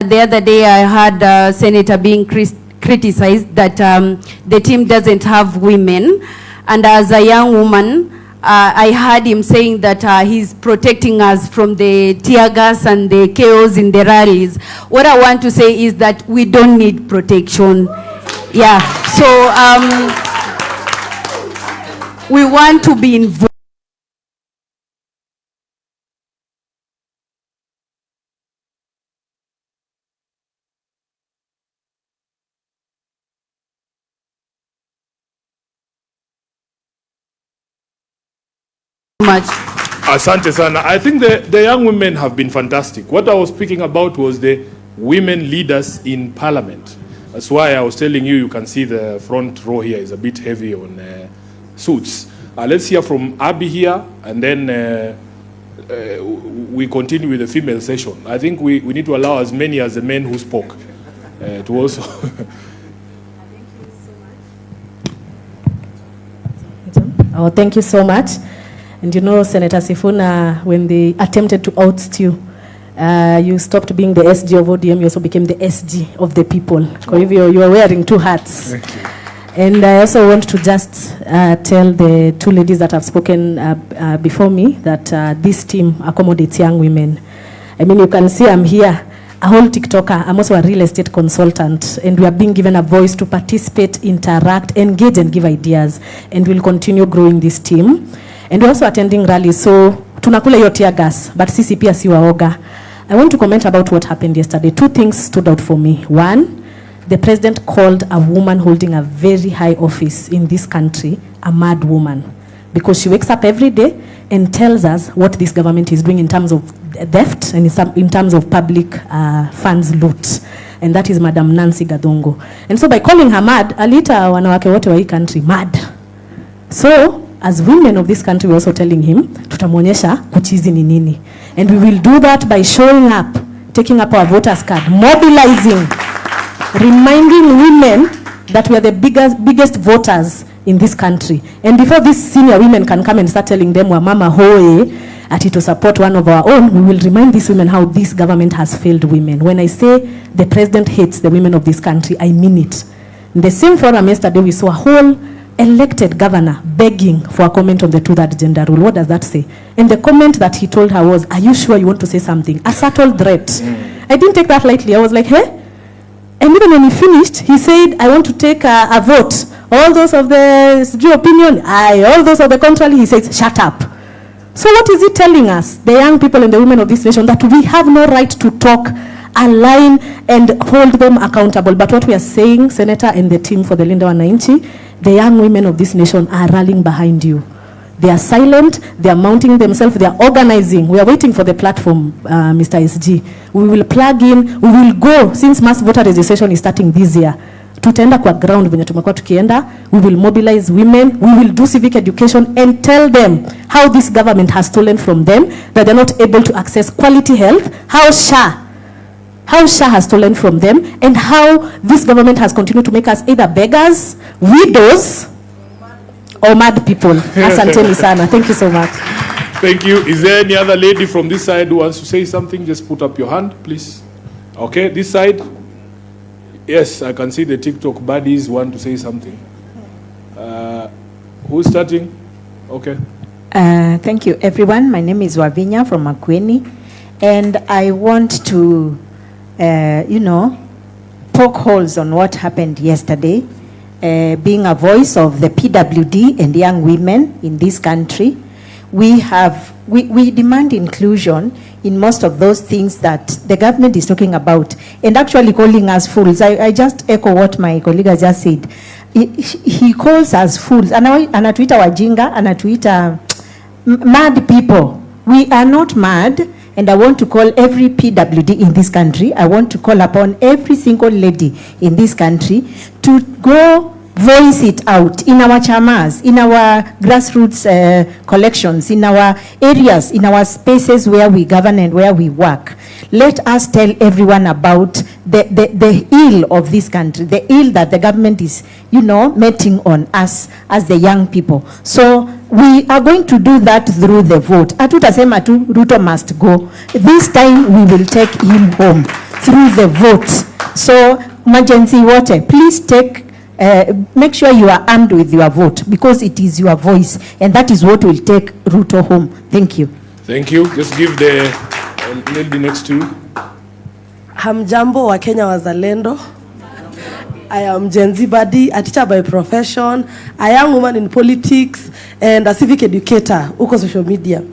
The other day I heard Senator being criticized that the team doesn't have women, and as a young woman, I heard him saying that he's protecting us from the tear gas and the chaos in the rallies. What I want to say is that we don't need protection. Yeah, so we want to be involved. Much. Asante sana. I think the young women have been fantastic. What I was speaking about was the women leaders in parliament. That's why I was telling you, you can see the front row here is a bit heavy on suits. Let's hear from Abby here, and then we continue with the female session. I think we need to allow as many as the men who spoke to also. Oh, thank you so much. And you know, Senator Sifuna, when they attempted to oust you, you stopped being the SG of ODM, you also became the SG of the people. So you are wearing two hats. Thank you. And I also want to just tell the two ladies that have spoken before me that this team accommodates young women. I mean, you can see I'm here, a whole TikToker. I'm also a real estate consultant, and we are being given a voice to participate, interact, engage, and give ideas. And we'll continue growing this team. And we're also attending rallies, so tunakula hiyo tear gas, but sisi pia si waoga. I want to comment about what happened yesterday. Two things stood out for me. One, the president called a woman holding a very high office in this country a mad woman, because she wakes up every day and tells us what this government is doing in terms of theft and in terms of public funds loot. And that is Madam Nancy Gadongo. And so by calling her mad, alita wanawake wote wa hii country mad. So, as women of this country, we're also telling him, tutamonyesha kuchizi ni nini. And we will do that by showing up, taking up our voters card, mobilizing, reminding women that we are the biggest voters in this country. And before these senior women can come and start telling them, wa mama hoe, ati to support one of our own, we will remind these women how this government has failed women. When I say the president hates the women of this country, I mean it. In the same forum yesterday, we saw a whole elected governor begging for a comment on the 2/3 gender rule. What does that say? And the comment that he told her was, are you sure you want to say something? A subtle threat. I didn't take that lightly. I was like, hey? And even when he finished, he said, I want to take a vote. All those of the opinion, all those of the contrary, he says, shut up. So what is he telling us, the young people and the women of this nation, that we have no right to talk, align, and hold them accountable? But what we are saying, Senator and the team for the Linda Wananchi, the young women of this nation are rallying behind you. They are silent, they are mounting themselves, they are organizing. We are waiting for the platform, Mr. SG. We will plug in, we will go, since mass voter registration is starting this year. Tutaenda kwa ground venye tumekuwa tukienda. We will mobilize women, we will do civic education and tell them how this government has stolen from them, that they're not able to access quality health, how SHA has stolen from them, and how this government has continued to make us either beggars, widows, or mad people. Asanteni sana. Thank you so much. Thank you. Is there any other lady from this side who wants to say something? Just put up your hand, please. Okay, this side. Yes, I can see the TikTok buddies want to say something. Who's starting? Okay. Thank you, everyone. My name is Wavinya from Makueni, and I want to poke holes on what happened yesterday, being a voice of the PWD and young women in this country. We demand inclusion in most of those things that the government is talking about, and actually calling us fools. I just echo what my colleague just said. He calls us fools. Anatuita wajinga, anatuita mad people. We are not mad. And I want to call every PWD in this country, I want to call upon every single lady in this country to go voice it out in our chamas, in our grassroots collections, in our areas, in our spaces where we govern and where we work. Let us tell everyone about the ill of this country, the ill that the government is, meting on us as the young people. So we are going to do that through the vote. Hatutasema tu Ruto must go. This time we will take him home through the vote. So emergency water, please take, make sure you are armed with your vote, because it is your voice, and that is what will take Ruto home. Thank you. Thank you. Just give the lady next to you. Hamjambo wa Kenya wazalendo. I am Genz Badi, a teacher by profession, a young woman in politics, and a civic educator, uko social media.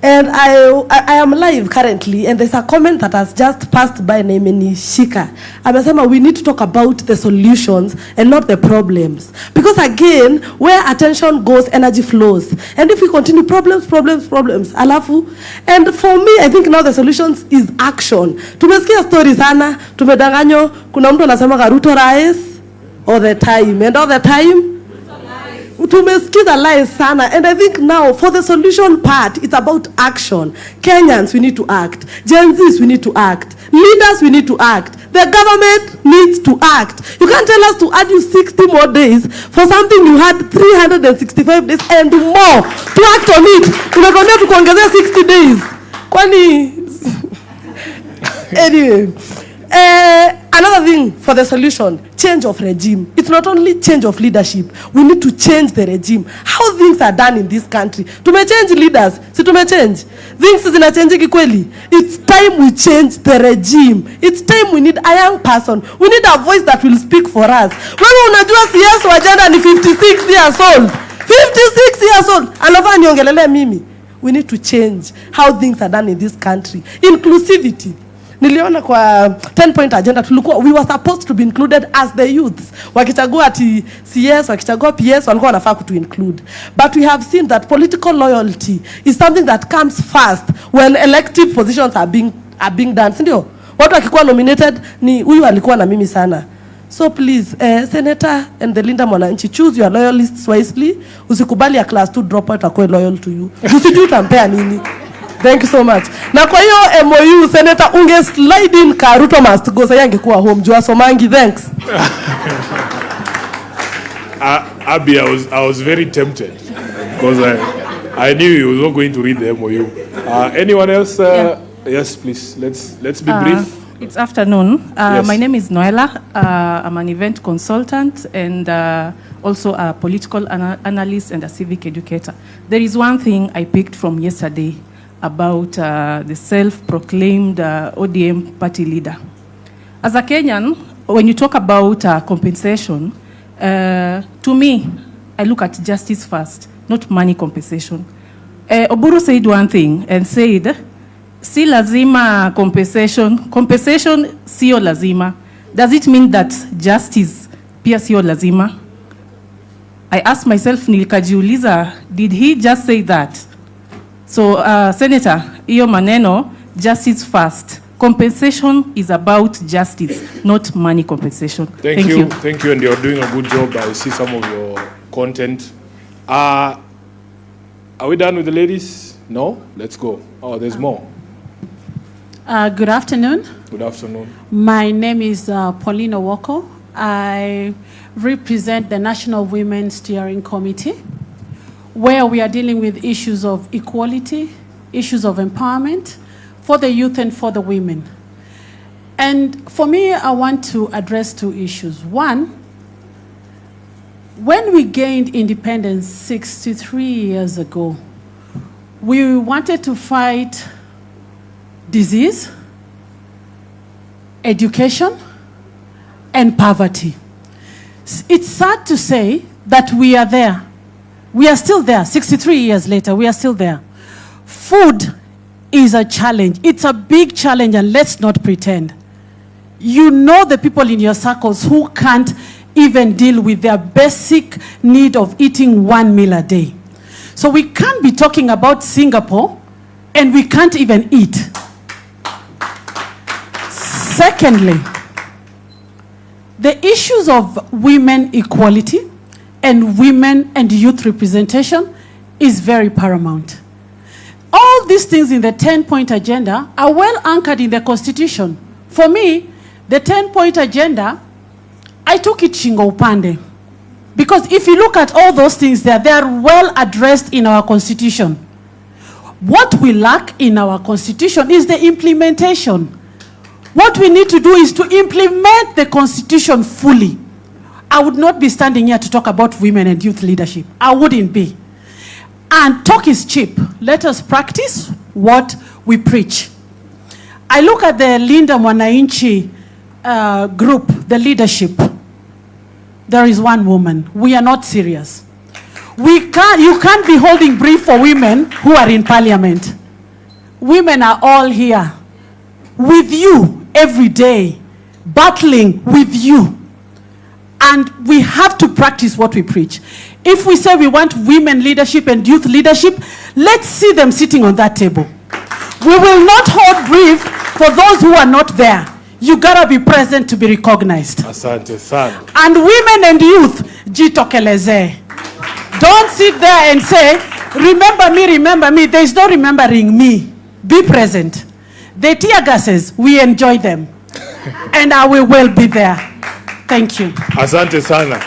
And I am live currently, and there's a comment that has just passed by Naimeni Shika. Amesema we need to talk about the solutions and not the problems. Because again, where attention goes, energy flows. And if we continue problems, alafu. And for me, I think now the solutions is action. Tumesikia stories sana, tumedanganyo, kuna mtu anasema Ruto rais all the time. And all the time, tumesikiza lies sana. And I think now for the solution part, it's about action. Kenyans, we need to act. Gen Zs, we need to act. Leaders, we need to act. The government needs to act. You can't tell us to add you 60 more days for something you had 365 days and more to act on it. Tunakwambia tukuongezea 60 days. Kwani anyway, another thing for the solution, change of regime. It's not only change of leadership. We need to change the regime. How things are done in this country. Tumechange leaders. Si tumechange. Things zinachange kweli. It's time we change the regime. It's time we need a young person. We need a voice that will speak for us. Wewe unajua CS wa jana ni 56 years old. 56 years old. Anafaa niongelele mimi. We need to change how things are done in this country. Inclusivity. Niliona kwa 10-point agenda tulikuwa we were supposed to be included as the youths. Wakichagua ati CS, wakichagua PS, walikuwa wanafaa to include. But we have seen that political loyalty is something that comes first when elective positions are being done. Sindio? Watu wakikuwa nominated ni huyu alikuwa na mimi sana. So please, Senator and the Linda Mwananchi, choose your loyalists wisely. Usikubali a class 2 dropout akue loyal to you. Usijui utampea nini. Thank you so much. Na kwa hiyo MOU, Senator, unge slide in ka Ruto must go. Sasa angekuwa home. Jua somangi, thanks. Abby, I was very tempted because I knew you were not going to read the MOU. Anyone else? Yeah. Yes, please. Let's be brief. It's afternoon. Yes. My name is Noella. I'm an event consultant and also a political analyst and a civic educator. There is one thing I picked from yesterday about the self-proclaimed ODM party leader. As a Kenyan, when you talk about compensation, to me, I look at justice first, not money compensation. Oburu said one thing and said, si lazima compensation sio lazima. Does it mean that justice pia sio lazima? I asked myself, nilikajiuliza, did he just say that? So, Senator, iyo maneno, justice first. Compensation is about justice, not money compensation. Thank you. Thank you, and you're doing a good job. I see some of your content. Are we done with the ladies? No? Let's go. Oh, there's more. Good afternoon. Good afternoon. My name is Pauline Owoko. I represent the National Women's Steering Committee, where we are dealing with issues of equality, issues of empowerment for the youth and for the women. And for me, I want to address 2 issues. One, when we gained independence 63 years ago, we wanted to fight disease, education, and poverty. It's sad to say that we are there. We are still there. 63 years later, we are still there. Food is a challenge. It's a big challenge, and let's not pretend. You know the people in your circles who can't even deal with their basic need of eating 1 meal a day. So we can't be talking about Singapore, and we can't even eat. Secondly, the issues of women equality and women and youth representation is very paramount. All these things in the 10-point agenda are well anchored in the Constitution. For me, the 10-point agenda, I took it shingo upande Because if you look at all those things there, they are well addressed in our constitution. What we lack in our constitution is the implementation. What we need to do is to implement the constitution fully. I would not be standing here to talk about women and youth leadership. I wouldn't be. And talk is cheap. Let us practice what we preach. I look at the Linda Mwananchi group, the leadership. There is one woman. We are not serious. You can't be holding brief for women who are in parliament. Women are all here with you every day, battling with you. And we have to practice what we preach. If we say we want women leadership and youth leadership, let's see them sitting on that table. We will not hold brief for those who are not there. You gotta be present to be recognized. Asante sana. And women and youth, jitokeleze. Don't sit there and say, remember me, remember me. There is no remembering me. Be present. The tear gases, we enjoy them. And I will well be there. Thank you. Asante sana.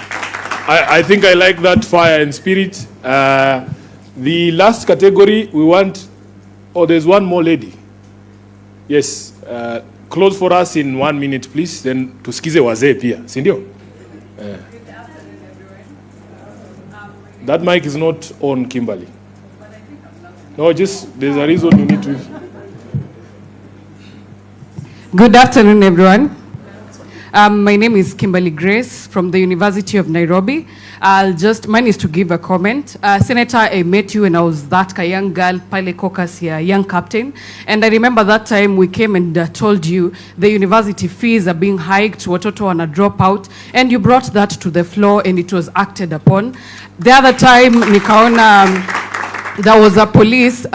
I think I like that fire and spirit. The last category we want, there's one more lady. Yes, close for us in 1 minute, please. Then tusikize wazee pia, si ndio? That mic is not on, Kimberly. No, just there's a reason you need to. Good afternoon, everyone. My name is Kimberly Grace from the University of Nairobi. Mine is to give a comment. Senator, I met you when I was that young girl, Pile Caucus here, young captain. And I remember that time we came and told you the university fees are being hiked, watoto wana drop out, and you brought that to the floor and it was acted upon. The other time, nikaona there was a police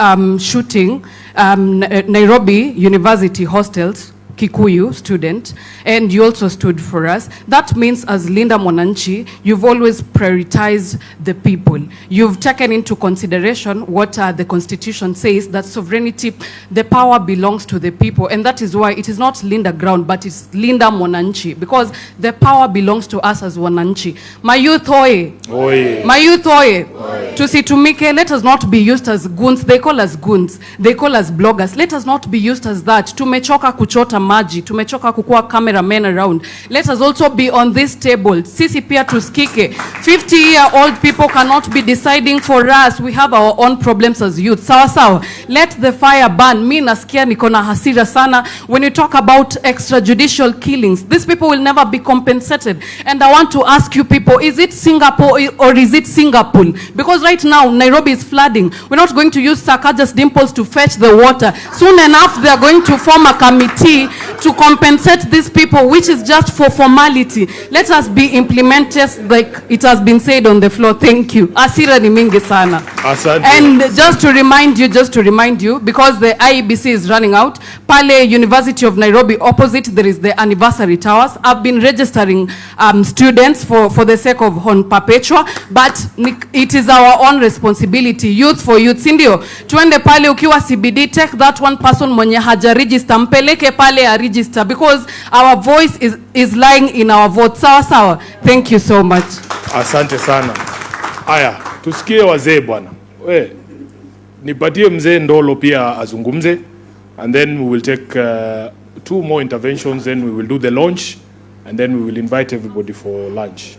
shooting Nairobi University hostels, Kikuyu student, and you also stood for us. That means as Linda Mwananchi, you've always prioritized the people. You've taken into consideration what the constitution says, that sovereignty, the power belongs to the people, and that is why it is not Linda Ground, but it's Linda Mwananchi, because the power belongs to us as Wananchi. My youth oye. Oye. My youth oye. Tusitumike, let us not be used as goons. They call us goons. They call us bloggers. Let us not be used as that. Tumechoka kuchota maji, tumechoka kukua cameramen around. Let us also be on this table. Sisi pia tusikike. 50-year-old people cannot be deciding for us. We have our own problems as youth. Sawa sawa. Let the fire burn. Mi nasikia niko na hasira sana when you talk about extrajudicial killings. These people will never be compensated. And I want to ask you people, is it Singapore or is it Singapore? Because right now Nairobi is flooding. We're not going to use Sakaja's dimples to fetch the water. Soon enough they are going to form a committee to compensate these people, which is just for formality. Let us be implemented like it has been said on the floor. Thank you. Asira ni mingi sana. Asante. And just to remind you, because the IEBC is running out, Pale University of Nairobi opposite, there is the anniversary towers. I've been registering students for the sake of Hon Perpetua, but it is our own responsibility. Youth for youth, sindio? Tuende pale ukiwa CBD, take that one person mwenye haja register, mpeleke pale a register, because our voice is lying in our vote. Sawa sawa. Thank you so much. Asante sana. Aya, tusikie wazee bwana. We, nipatie mzee Ndolo pia azungumze, and then we will take 2 more interventions, then we will do the launch, and then we will invite everybody for lunch.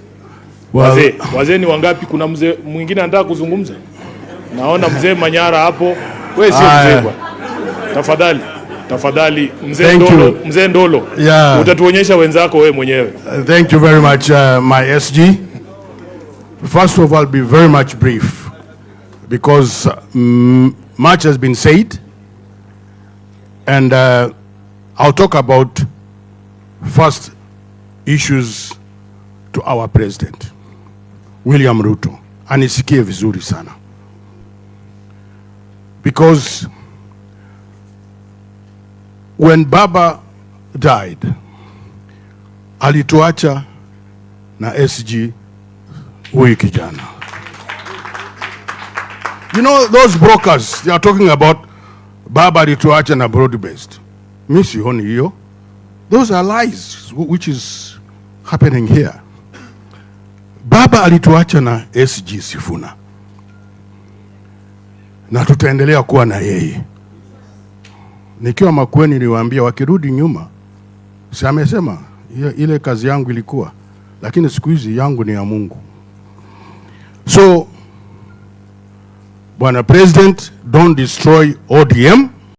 Well, wazee ni wangapi? Kuna mzee mwingine anataka kuzungumza? Naona mzee Manyara hapo. Wewe sio mzee bwana. Tafadhali mzee Ndolo. Yeah. Utatuonyesha wenzako wewe mwenyewe. Thank you very much, my SG. First of all, be very much brief, because much has been said, and I'll talk about first issues to our president, William Ruto. Anisikie vizuri sana, because when Baba died, alituacha na SG huyu kijana. You know, those brokers, they are talking about Baba alituacha na broad-based. Mi sioni hiyo. Those are lies, which is happening here. Baba Baba alituacha na SG Sifuna na tutaendelea kuwa na yeye. Nikiwa Makueni niliwaambia wakirudi nyuma, si amesema ile kazi yangu ilikuwa, lakini siku hizi yangu ni ya Mungu. So, Bwana President, don't destroy ODM.